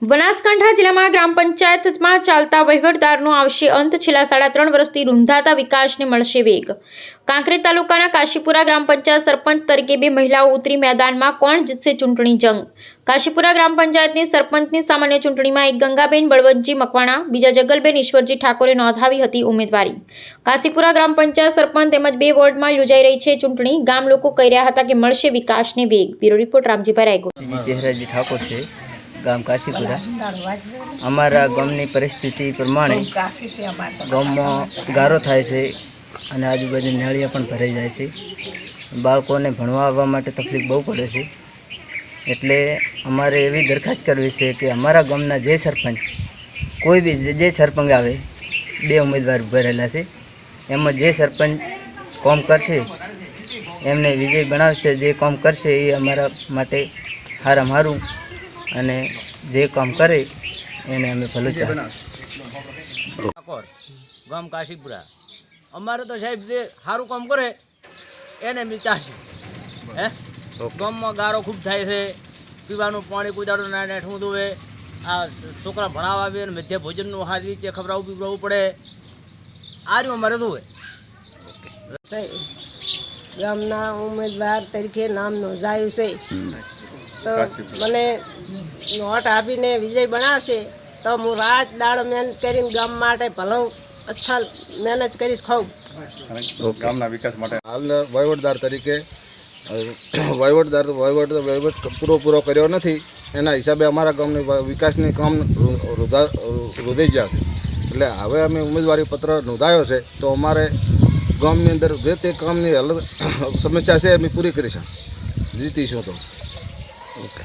બનાસકાંઠા જિલ્લામાં ગ્રામ પંચાયતમાં ચાલતા વહીવટદારનો આવશે અંત। છેલ્લા 3.5 વર્ષથી રૂંધાતા વિકાસને મળશે વેગ। કાંકરેજ તાલુકાના કાશીપુરા ગ્રામ પંચાયત સરપંચ તરીકે 2 મહિલાઓ ઉતરી મેદાનમાં। કોણ જીતશે ચૂંટણી જંગ? કાશીપુરા ગ્રામ પંચાયતની સરપંચની સામાન્ય ચૂંટણીમાં એક ગંગાબેન બળવંતજી મકવાણા, બીજા જગલબેન ઈશ્વરજી ઠાકોરે નોંધાવી હતી ઉમેદવારી। કાશીપુરા ગ્રામ પંચાયત સરપંચ તેમજ 2 વોર્ડમાં યોજાઈ રહી છે ચૂંટણી। ગામ લોકો કહી રહ્યા હતા કે મળશે વિકાસને વેગ। Bureau report Ramjibhai Raygor. ચહેરાજી ઠાકોર છે, ગામ કાશીપુરા। અમારા ગામની પરિસ્થિતિ પ્રમાણે ગામમાં ગારો થાય છે અને આજુબાજુ નાળિયા પણ ભરાઈ જાય છે। બાળકોને ભણવા આવવા માટે તકલીફ બહુ પડે છે। એટલે અમારે એવી દરખાસ્ત કરવી છે કે અમારા ગામના જે સરપંચ કોઈ બી જે સરપંચ આવે, 2 ઉમેદવાર ઉભા રહેલા છે, એમાં જે સરપંચ કામ કરશે એમને વિજય બનાવશે। જે કામ કરશે એ અમારા માટે સારામાં સારું અને જે કામ કરે એને અમે ભલું ચાહીશું। ગામ કાશીપુરા અમારે તો સાહેબ જે સારું કામ કરે એને અમે ચાહીશું। ગામમાં ગારો ખૂબ થાય છે, પીવાનું પાણી કુદાડું ના નેઠું ધોવે, આ છોકરા ભણાવવા આવે અને મધ્ય ભોજનનું સારી રીતે ખવડાવવું પીવડાવવું પડે, આ રહ્યું અમારે ધોવે। ગામના ઉમેદવાર તરીકે નામ નોંધાયું છે, તો મને નોટ આપીને વિજય બનાવશે તો હું રાત દાડો મહેનત કરીને ગામ માટે ભલો અચ્છા મહેનત કરીશ ખૂબ। ગામના વિકાસ માટે હાલ વહીવટદાર તરીકે વહીવટ પૂરો કર્યો નથી, એના હિસાબે અમારા ગામની વિકાસની કામ રોધાઈ ગયા છે। એટલે હવે અમે ઉમેદવારી પત્ર નોંધાયો છે તો અમારે ગામની અંદર જે તે કામની સમસ્યા છે અમે પૂરી કરીશું, જીતીશું તો। ઓકે।